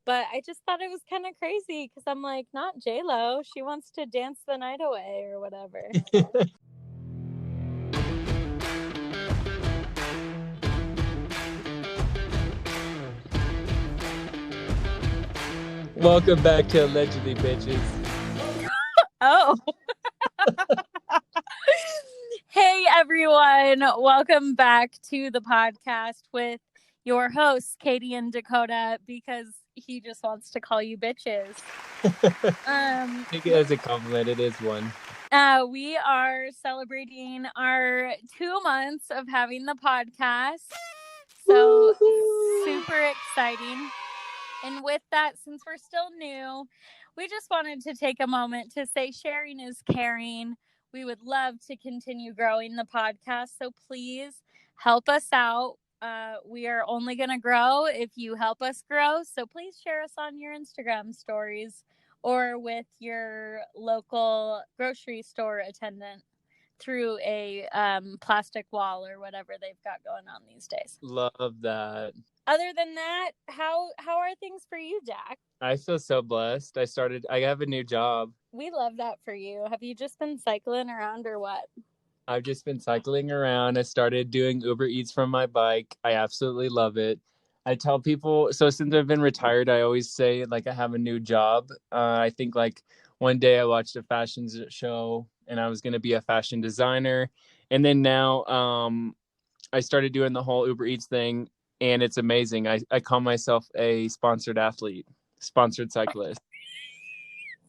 But I just thought it was kind of crazy because I'm like, not J-Lo. She wants to dance the night away or whatever. Welcome back to Allegedly Bitches. Oh. Hey, everyone. Welcome back to the podcast with your hosts, Katie and Dakota, because he just wants to call you bitches. Take it as a compliment. It is one. We are celebrating our 2 months of having the podcast. So super exciting. And with that, since we're still new, we just wanted to take a moment to say sharing is caring. We would love to continue growing the podcast. So please help us out. We are only going to grow if you help us grow. So please share us on your Instagram stories or with your local grocery store attendant through a plastic wall or whatever they've got going on these days. Love that. Other than that, how are things for you, Dak? I feel so blessed. I have a new job. We love that for you. Have you just been cycling around or what? I've just been cycling around. I started doing Uber Eats from my bike. I absolutely love it. I tell people, so since I've been retired, I always say like I have a new job. I think like one day I watched a fashion show and I was going to be a fashion designer. And then now I started doing the whole Uber Eats thing. And it's amazing. I call myself a sponsored athlete, sponsored cyclist,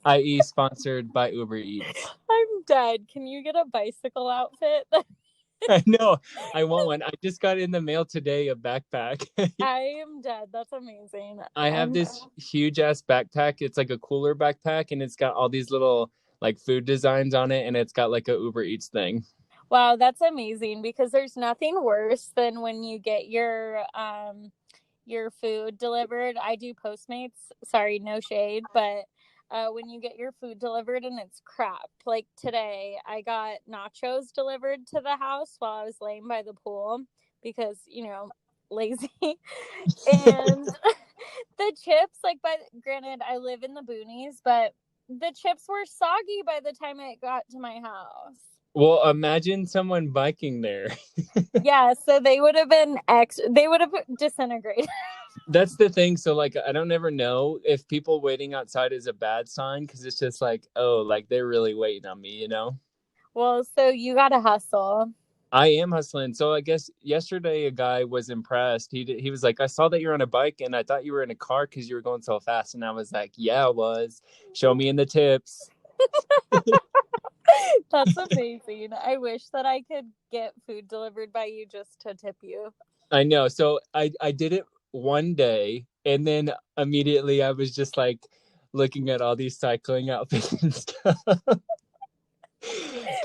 i.e. sponsored by Uber Eats. I'm dead. Can you get a bicycle outfit? I know. I want one. I just got in the mail today a backpack. I am dead. That's amazing. I have this huge ass backpack. It's like a cooler backpack and it's got all these little like food designs on it and it's got like a Uber Eats thing. Wow, that's amazing because there's nothing worse than when you get your food delivered. I do Postmates. Sorry, no shade, but when you get your food delivered and it's crap. Like today, I got nachos delivered to the house while I was laying by the pool because, lazy. And the chips, granted, I live in the boonies, but the chips were soggy by the time it got to my house. Well, imagine someone biking there. Yeah, so they would have been they would have disintegrated. That's the thing. So like, I don't ever know if people waiting outside is a bad sign because it's just like, oh, like they're really waiting on me, Well, so you got to hustle. I am hustling. So I guess yesterday a guy was impressed. He was like, I saw that you're on a bike and I thought you were in a car because you were going so fast. And I was like, yeah, I was. Show me in the tips. That's amazing. I wish that I could get food delivered by you just to tip you. I know. So I did it one day and then immediately I was just like looking at all these cycling outfits and stuff.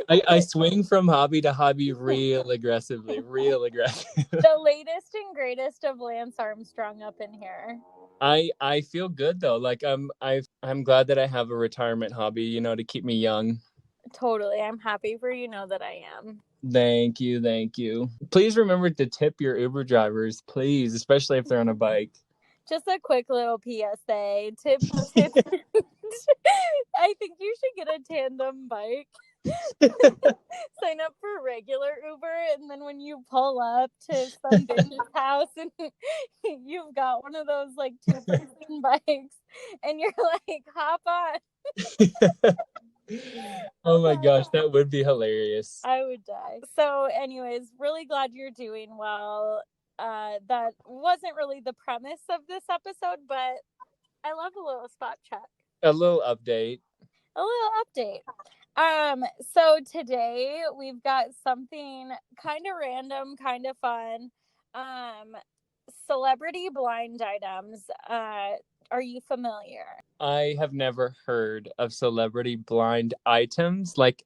I swing from hobby to hobby real aggressively. The latest and greatest of Lance Armstrong up in here. I feel good though. Like I'm glad that I have a retirement hobby, to keep me young. Totally. I'm happy for you know that I am. Thank you. Please remember to tip your Uber drivers, please, especially if they're on a bike. Just a quick little PSA. Tip. I think you should get a tandem bike. Sign up for regular Uber, and then when you pull up to some bitch's house and you've got one of those like 2-person bikes and you're like, hop on. Oh my gosh, that would be hilarious. I would die. So anyways, really glad you're doing well. That wasn't really the premise of this episode, but I love a little spot check. A little update. So today we've got something kind of random, kind of fun. Celebrity blind items. Are you familiar? I have never heard of celebrity blind items, like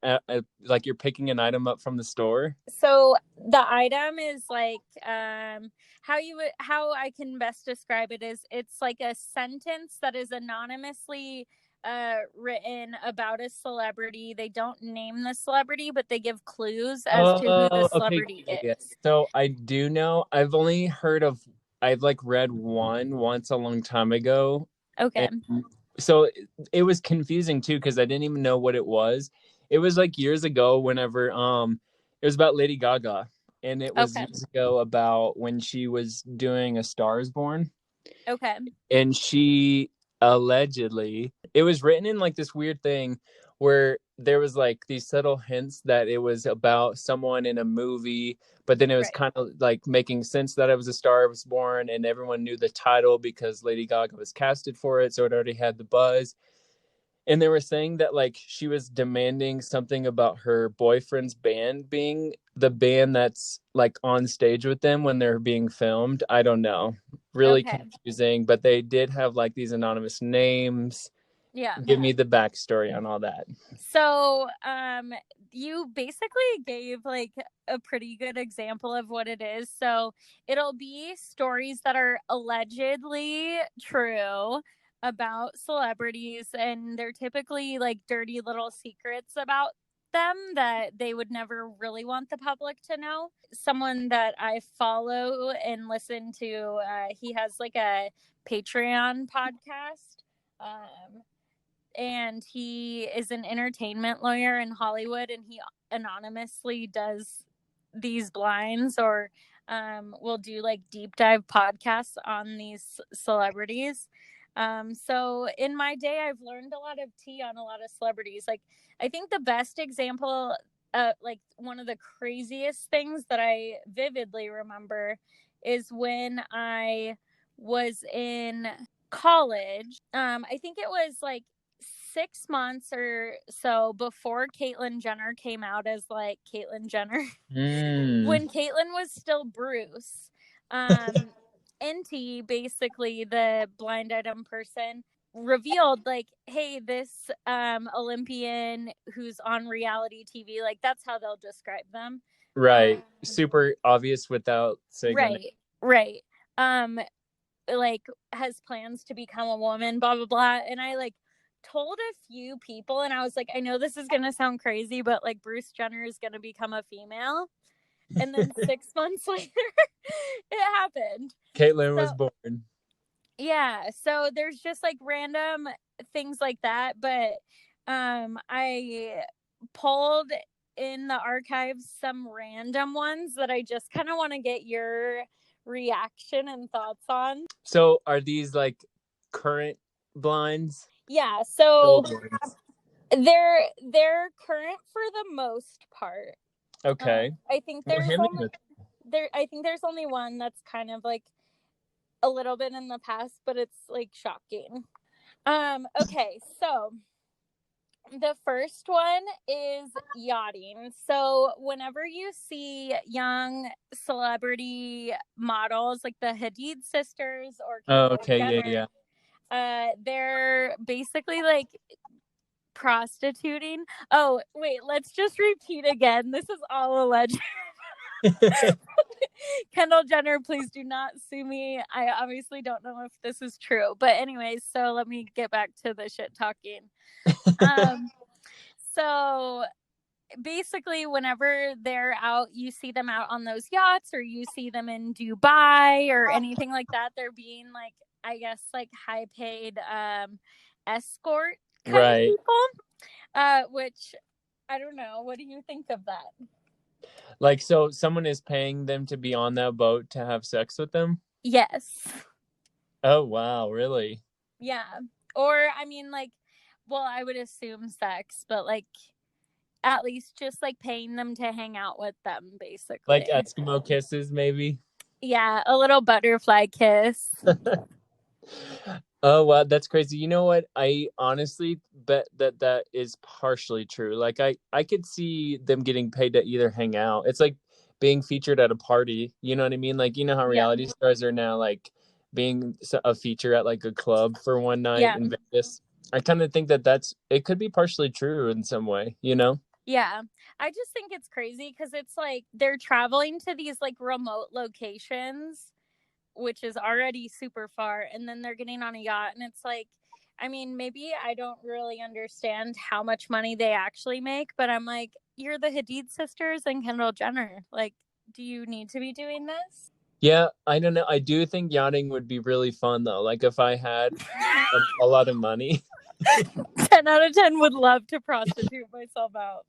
you're picking an item up from the store. So the item is like how I can best describe it is it's like a sentence that is anonymously written about a celebrity. They don't name the celebrity, but they give clues as to who the celebrity is. So I do know. I've read one once a long time ago, Okay. And so it was confusing too because I didn't even know what it was. It was like years ago whenever it was about Lady Gaga, and it was Okay. years ago about when she was doing A Star Is Born, Okay. and she allegedly, it was written in like this weird thing where there was like these subtle hints that it was about someone in a movie, but then it was Right. kind of like making sense that it was A Star Was Born, and everyone knew the title because Lady Gaga was casted for it, so it already had the buzz. And they were saying that like she was demanding something about her boyfriend's band being the band that's like on stage with them when they're being filmed. I don't know. Really Okay. confusing, but they did have like these anonymous names. Yeah. Give me the backstory on all that. So, you basically gave like a pretty good example of what it is. So, it'll be stories that are allegedly true about celebrities, and they're typically like dirty little secrets about them that they would never really want the public to know. Someone that I follow and listen to, he has like a Patreon podcast. And he is an entertainment lawyer in Hollywood, and he anonymously does these blinds or will do like deep dive podcasts on these celebrities. So in my day, I've learned a lot of tea on a lot of celebrities. Like, I think the best example, like one of the craziest things that I vividly remember is when I was in college. I think it was like 6 months or so before Caitlyn Jenner came out as like Caitlyn Jenner. Mm. When Caitlyn was still Bruce, um, NT, basically the blind item person, revealed like, hey, this Olympian who's on reality TV, like that's how they'll describe them. Right. Super obvious without saying the name. Right, right. Um, like has plans to become a woman, blah blah blah. And I like told a few people, and I was like, I know this is gonna sound crazy, but like Bruce Jenner is gonna become a female. And then 6 months later, it happened. Caitlyn So was born. yeah, so there's just like random things like that. But I pulled in the archives some random ones that I just kind of want to get your reaction and thoughts on. So are these like current blinds? Yeah, so Old ones. they're current for the most part. Okay. I think Well, there's hit me only with. there I think there's only one that's kind of like a little bit in the past, but it's like shocking. Okay, so the first one is yachting. So whenever you see young celebrity models like the Hadid sisters or Oh, Kendall okay, yeah, Jenner, they're basically like prostituting. Oh, wait, let's just repeat again. This is all alleged. yeah. Kendall Jenner, please do not sue me. I obviously don't know if this is true. But anyways, so let me get back to the shit talking. Um so basically whenever they're out, you see them out on those yachts or you see them in Dubai or anything like that, they're being like, I guess, like high paid escort kind of Right. people. Which I don't know. What do you think of that? Like, so someone is paying them to be on that boat to have sex with them? Yes. Oh, wow, really? Yeah. Or I mean like, well, I would assume sex, but like at least just like paying them to hang out with them Like basically. Eskimo kisses, maybe? Yeah, a little butterfly kiss. Oh, wow, that's crazy. You know what? I honestly bet that that is partially true. Like, I could see them getting paid to either hang out. It's like being featured at a party. You know what I mean? Like, you know how Yeah. reality stars are now like being a feature at like a club for one night Yeah. in Vegas. I kind of think that that's it could be partially true in some way, you know? Yeah. I just think it's crazy because it's like they're traveling to these like remote locations, which is already super far, and then they're getting on a yacht, and it's like, I mean, maybe I don't really understand how much money they actually make, but I'm like, you're the Hadid sisters and Kendall Jenner. Like, do you need to be doing this? Yeah, I don't know. I do think yachting would be really fun though. Like if I had a lot of money. 10 out of 10 would love to prostitute myself out.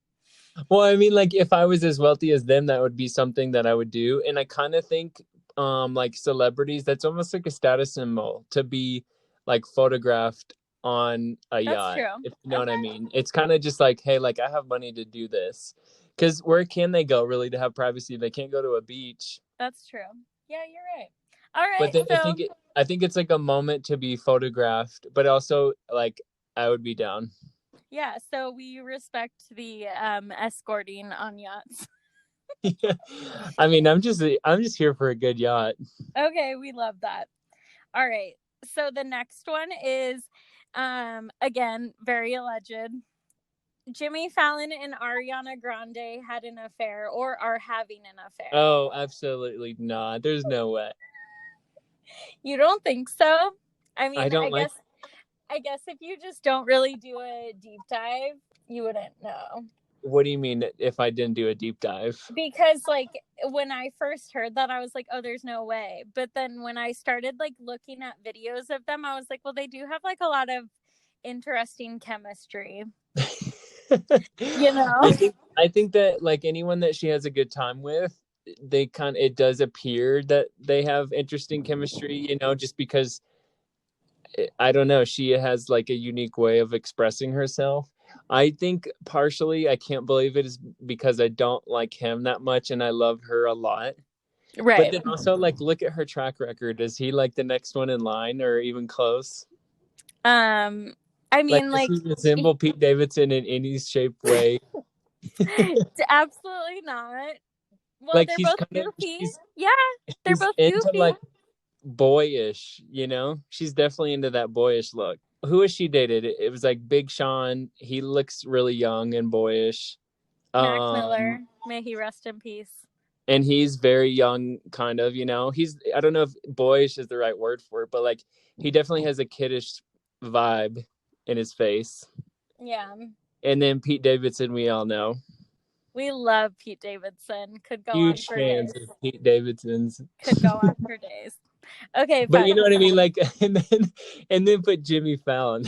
Well, I mean, like if I was as wealthy as them, that would be something that I would do. And I kind of think, like celebrities, that's almost like a status symbol to be like photographed on a That's yacht, true. if you know what I Okay. mean. It's kind of just like, hey, like I have money to do this. Because where can they go really to have privacy? They can't go to a beach. That's true. Yeah, you're right. All But right. then So, I think it's like a moment to be photographed, but also like I would be down. yeah, so we respect the escorting on yachts. I mean, I'm just here for a good yacht. Okay, we love that. All right. So the next one is again, very alleged. Jimmy Fallon and Ariana Grande had an affair or are having an affair. Oh, absolutely not. There's no way. You don't think so? I I mean, don't like. I guess if you just don't really do a deep dive, you wouldn't know. What do you mean if I didn't do a deep dive? Because like when I first heard that, I was like, oh, there's no way. But then when I started like looking at videos of them, I was like, well, they do have like a lot of interesting chemistry. You know? I think that like anyone that she has a good time with, they kind of it does appear that they have interesting chemistry, you know, just because I don't know, she has like a unique way of expressing herself. I think partially I can't believe it is because I don't like him that much and I love her a lot. But Right. then also like look at her track record. Is he like the next one in line or even close? Um, I Like mean, does like, he resemble Pete Davidson in any shape way? absolutely not. Well, Like they're both goofy. Yeah, they're she's both into goofy. like boyish, you know? She's definitely into that boyish look. Who has she dated? It was like Big Sean. He looks really young and boyish. Mac Um Miller, may he rest in peace. and he's very young kind of, you know. He's I don't know if boyish is the right word for it, but like he definitely has a kiddish vibe in his face. Yeah, And then Pete Davidson, we all know. we love Pete Davidson. Could go on Huge for fans days. of Pete Davidson's. Could go on for days. Okay, But fine. you know what I mean? Like and then put Jimmy Fallon.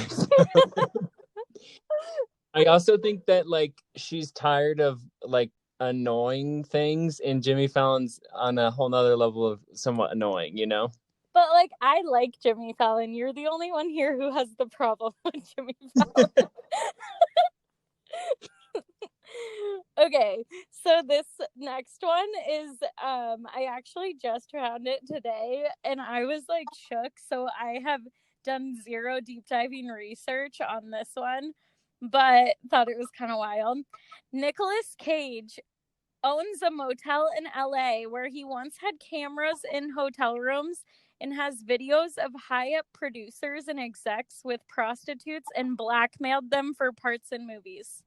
I also think that like she's tired of like annoying things and Jimmy Fallon's on a whole nother level of somewhat annoying, you know? But like, I like Jimmy Fallon. You're the only one here who has the problem with Jimmy Fallon. Okay, so this next one is I actually just found it today and I was like shook. So I have done zero deep diving research on this one, but thought it was kind of wild. Nicolas Cage owns a motel in LA where he once had cameras in hotel rooms and has videos of high up producers and execs with prostitutes and blackmailed them for parts in movies.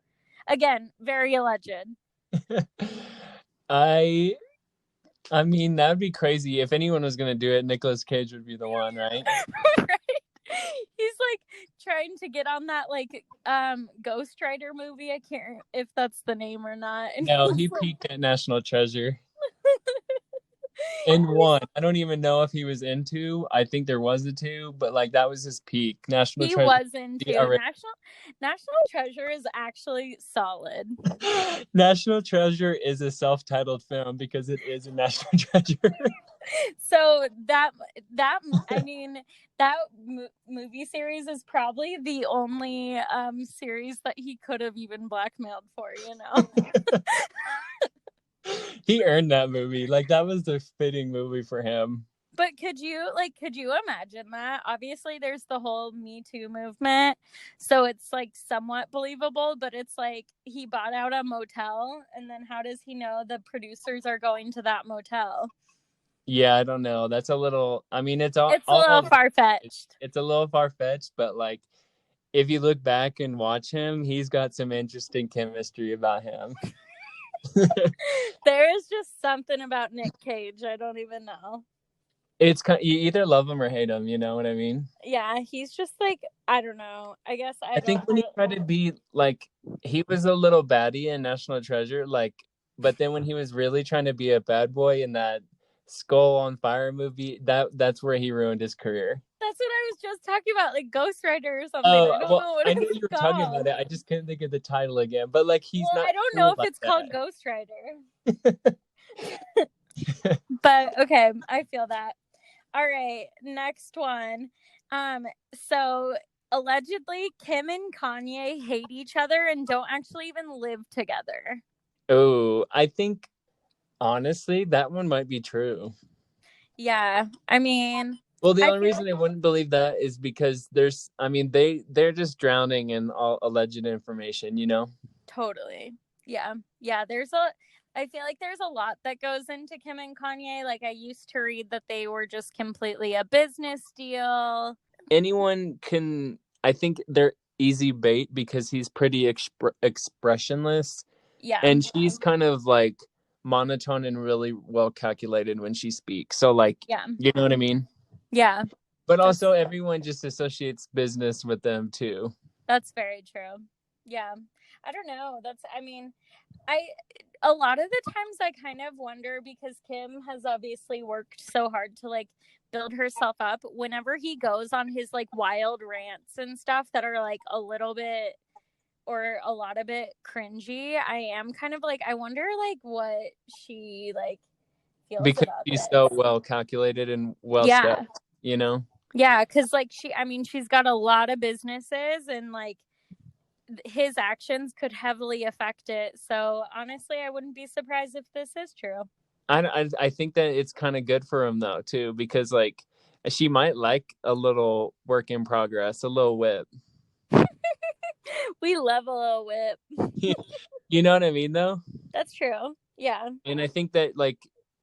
Again, very alleged. I I mean that'd be crazy. If anyone was gonna do it, Nicolas Cage would be the one, right? Right? He's like trying to get on that like Ghost Rider movie. I can't if that's the name or not. And No, he's he like peaked at National Treasure and he's one. I don't even know if he was into. I think there was a two, but like that was his peak. National he Treasure. was into National Treasure is actually solid. National Treasure is a self-titled film because it is a national treasure. So that I mean that movie series is probably the only series that he could have even blackmailed for, you know. He earned that movie. Like that was the fitting movie for him. But could you imagine that? Obviously there's the whole Me Too movement. So it's like somewhat believable, but it's like he bought out a motel and then how does he know the producers are going to that motel? Yeah, I don't know. That's a little. I mean, It's a little far fetched. it's a little far fetched, but like if you look back and watch him, he's got some interesting chemistry about him. There is just something about Nick Cage. I don't even know. It's kind you either love him or hate him. You know what I mean? Yeah, he's just like I don't know. I guess I think when he tried to be like he was a little baddie in National Treasure, like, but then when he was really trying to be a bad boy in that, I don't know, Unpacking, he was a little too much. I think he was a little too much. I Like, Skull on Fire movie, that's where he ruined his career. That's what I was just talking about, like Ghost Rider or something. Oh, I don't well, know what I know it's you were talking called. about it. I just couldn't think of the title again. But like, he's Well, not I don't know cool if like it's called that. Ghost Rider. But okay, I feel that. All right, next one. So allegedly Kim and Kanye hate each other and don't actually even live together. Oh, I think honestly that one might be true. Yeah. I mean, Well, the I only feel reason I wouldn't believe that is because there's, I mean, they're just drowning in all alleged information, you know? totally. Yeah. Yeah, I feel like there's a lot that goes into Kim and Kanye. Like I used to read that they were just completely a business deal. Anyone can, I think they're easy bait because he's pretty expressionless, Yeah. and she's kind of like monotone and really well calculated when she speaks. So like, Yeah. you know what I mean? Yeah. But That's also everyone just associates business with them too. that's very true. Yeah. I don't know. I mean, I a lot of the times I kind of wonder because Kim has obviously worked so hard to like build herself up. Whenever he goes on his like wild rants and stuff that are like a little bit or a lot of it cringy, I am kind of like I wonder like what she like feels Because about she's so this. well calculated and well Yeah. stepped, you know? Yeah, cuz like I mean she's got a lot of businesses and like his actions could heavily affect it. So honestly, I wouldn't be surprised if this is true. I think that it's kind of good for him though too, because like she might like a little work in progress, a little whip. We love a little whip. You know what I mean though? That's true. Yeah. And I think that like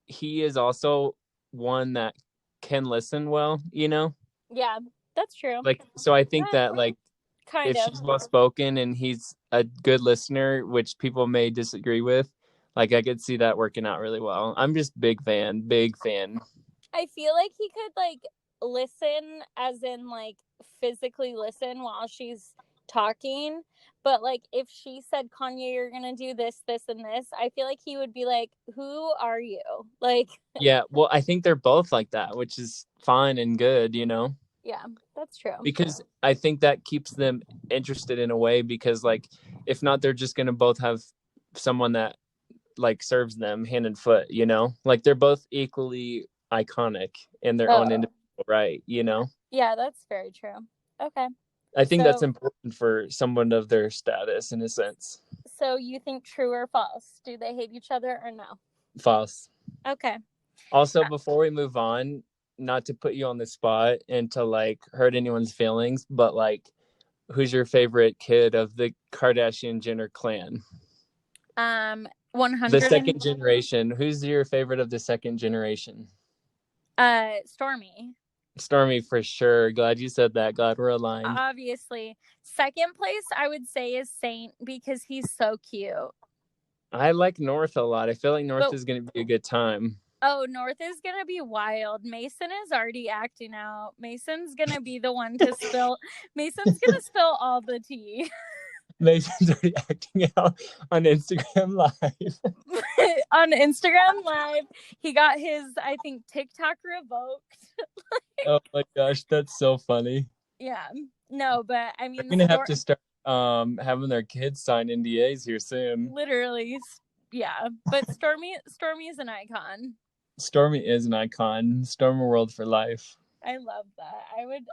he is also one that can listen well, you know? Yeah. That's true. Like, so I think that like Kind if of. she's well spoken and he's a good listener, which people may disagree with, like I could see that working out really well. I'm just big fan. I feel like he could like listen as in like physically listen while she's talking. But like if she said, Kanye, you're gonna do this, this, and this, I feel like he would be like, who are you? Like, Yeah, well, I think they're both like that, which is fine and good, you know? yeah, that's true. Because I think that keeps them interested in a way because like if not they're just going to both have someone that like serves them hand and foot, you know? Like they're both equally iconic in their own Oh, individual right, you know? yeah, that's very true. Okay. I think that's So important for someone of their status in a sense. so you think true or false? Do they hate each other or no? False. Okay. Also, before we move on, not to put you on the spot and to like hurt anyone's feelings, but like who's your favorite kid of the Kardashian Jenner clan? The 100 and second generation. Who's your favorite of the second generation? Stormy. Stormy for sure. Glad you said that. Glad we're aligned. Obviously. Second place I would say is Saint because he's so cute. I like North a lot. I feel like North But is going to be a good time. oh, North is gonna be wild. Mason is already acting out. Mason's gonna be the one to spill. Mason's gonna spill all the tea. Mason's already acting out on Instagram Live. On Instagram Live, he got his, I think, TikTok revoked. Oh my gosh, that's so funny. Yeah. No, but I They're mean, gonna have to start having their kids sign NDAs here soon. literally, yeah. But Stormy is an icon. Stormy is an icon. Stormy World for life. I love that.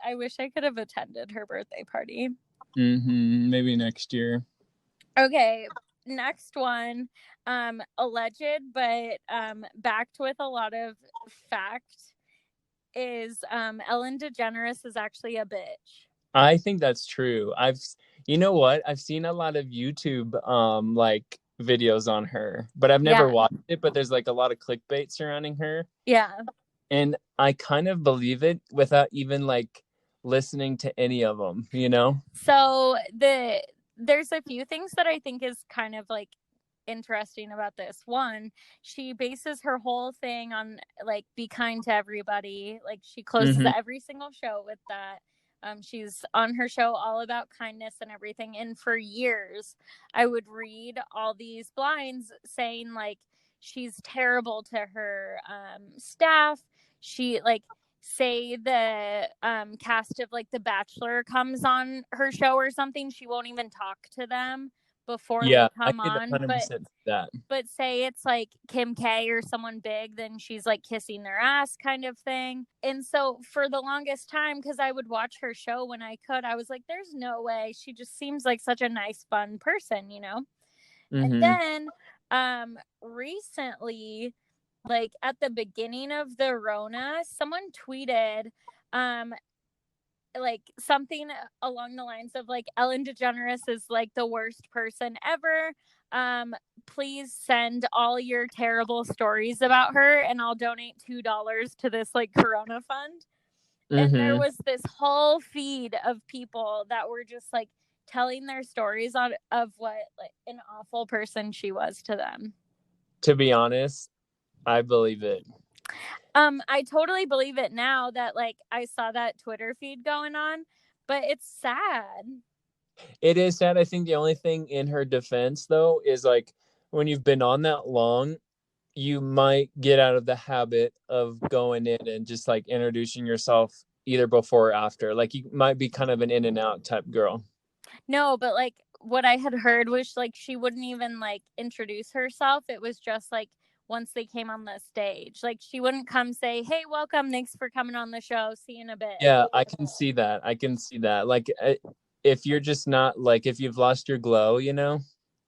I wish I could have attended her birthday party. Maybe next year. Okay, next one. Alleged but backed with a lot of fact is Ellen DeGeneres is actually a bitch. I think that's true. You know what? I've seen a lot of YouTube like videos on her, but I've never Yeah. watched it. But there's like a lot of clickbait surrounding her, Yeah. and I kind of believe it without even like listening to any of them. You know? So there's a few things that I think is kind of like interesting about this. One, she bases her whole thing on like be kind to everybody. Like she closes Mm-hmm. every single show with that. She's on her show all about kindness and everything. And for years, I would read all these blinds saying like she's terrible to her staff. She like say the cast of like The Bachelor comes on her show or something, she won't even talk to them before they Yeah, I come can on. 100% see that. But say it's like Kim K or someone big, then she's like kissing their ass kind of thing. And so for the longest time, because I would watch her show when I could, I was like, there's no way. She just seems like such a nice, fun person, you know? And Mm-hmm. then recently, like at the beginning of the Rona, someone tweeted like something along the lines of like Ellen DeGeneres is like the worst person ever. Please send all your terrible stories about her and I'll donate $2 to this like Corona fund. And there Mm-hmm. was this whole feed of people that were just like telling their stories on of what like an awful person she was to them. To be honest, I believe it. I totally believe it now that like I saw that Twitter feed going on, but it's sad. It is sad. I think the only thing in her defense, though, is like when you've been on that long, you might get out of the habit of going in and just like introducing yourself either before or after. Like you might be kind of an in and out type girl. No, but like what I had heard was like she wouldn't even like introduce herself. It was just like once they came on the stage, like she wouldn't come say, "Hey, welcome, thanks for coming on the show. See you in a bit." Yeah, I can see that. I can see that. Like if you're just not like if you've lost your glow, you know,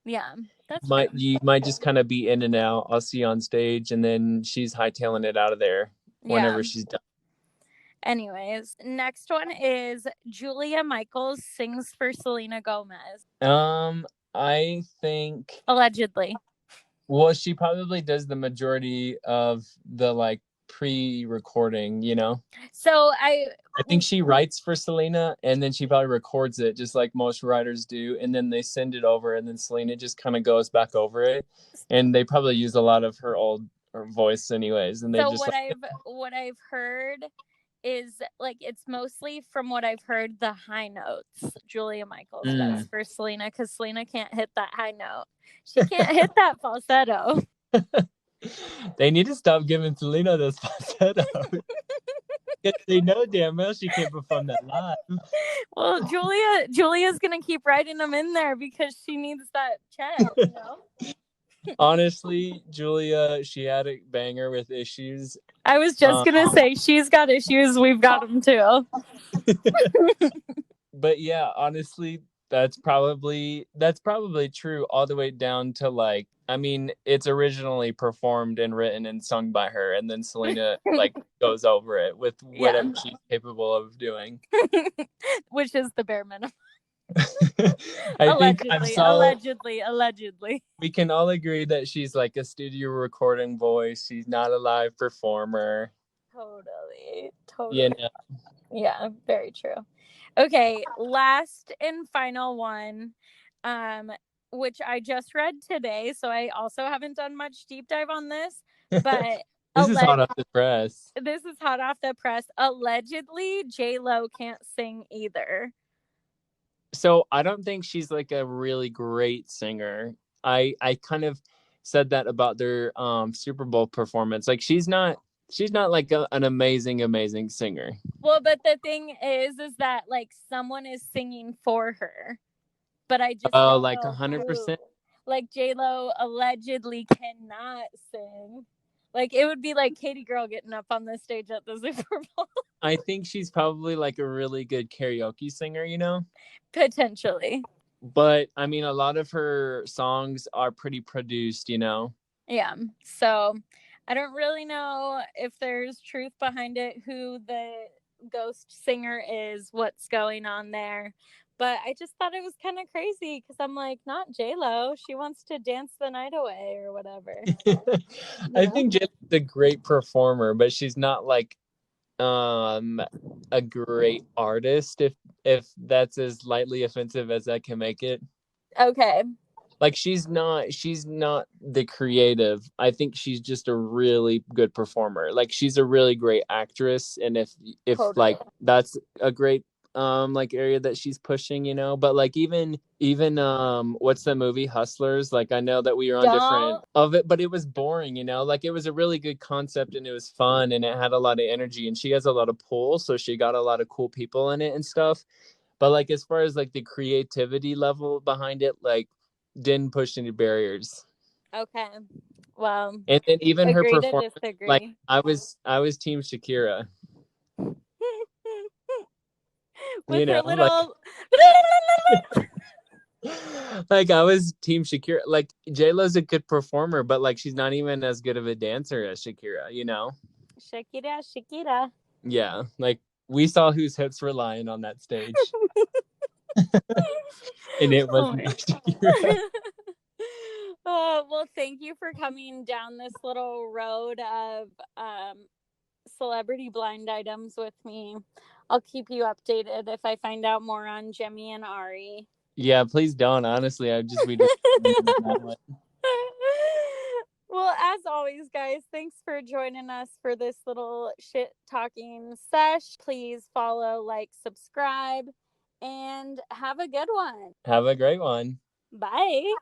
Yeah, that's true. you might just kind of be in and out. I'll see you on stage, and then she's hightailing it out of there Yeah. whenever she's done. Anyways, next one is Julia Michaels sings for Selena Gomez. I think Allegedly. well, she probably does the majority of the like pre-recording, you know. So I think she writes for Selena and then she probably records it just like most writers do, and then they send it over and then Selena just kind of goes back over it, and they probably use a lot of her old her voice anyways, and they so just what like I've heard is like it's mostly from what I've heard the high notes Julia Michaels does for Selena because Selena can't hit that high note. She can't hit that falsetto. They need to stop giving Selena those falsetto. They know damn well she can't perform that live. Well, Julia's gonna keep writing them in there because she needs that check, you know. Honestly, Julia, she had a banger with Issues. I was just gonna say she's got issues, we've got them too. But yeah, honestly, that's probably true all the way down to like I mean, it's originally performed and written and sung by her, and then Selena like goes over it with Yeah. whatever she's capable of doing. Which is the bare minimum. I think Allegedly. we can all agree that she's like a studio recording voice. She's not a live performer. Totally. You know? Yeah, very true. Okay, last and final one, which I just read today, so I also haven't done much deep dive on this, but This is hot off the press. This is hot off the press. Allegedly, J-Lo can't sing either. So I don't think she's like a really great singer. I kind of said that about their Super Bowl performance. Like she's not like an amazing singer. Well, but the thing is that like someone is singing for her, but I just don't like know 100%. who. Like J-Lo allegedly cannot sing. Like it would be like Katie Girl getting up on the stage at the Super Bowl. I think she's probably like a really good karaoke singer, you know? Potentially. But I mean, a lot of her songs are pretty produced, you know? Yeah. So I don't really know if there's truth behind it, who the ghost singer is, what's going on there. But I just thought it was kind of crazy because I'm like, not J-Lo. She wants to dance the night away or whatever. I think Jen's a great performer, but she's not like a great artist, if that's as lightly offensive as I can make it. Okay. Like she's not the creative. I think she's just a really good performer. Like she's a really great actress, and if totally. Like that's a great like area that she's pushing, you know. But like even what's the movie Hustlers? Like I know that we were on different of it, but it was boring, you know. Like it was a really good concept and it was fun and it had a lot of energy and she has a lot of pull, so she got a lot of cool people in it and stuff. But like as far as like the creativity level behind it, like didn't push any barriers. Okay. Well, And then even her agree to performance, like disagree. I was team Shakira. With You her know, little like I was team Shakira. Like J-Lo's a good performer, but like she's not even as good of a dancer as Shakira, you know? Shakira, Shakira. Yeah, like we saw whose hips were lying on that stage. And it was Oh not Shakira. Oh, well, thank you for coming down this little road of celebrity blind items with me. I'll keep you updated if I find out more on Jemmy and Ari. Yeah, please don't. Honestly, I just we just that one. Well, as always, guys, thanks for joining us for this little shit talking sesh. Please follow, like, subscribe, and have a good one. Have a great one. Bye.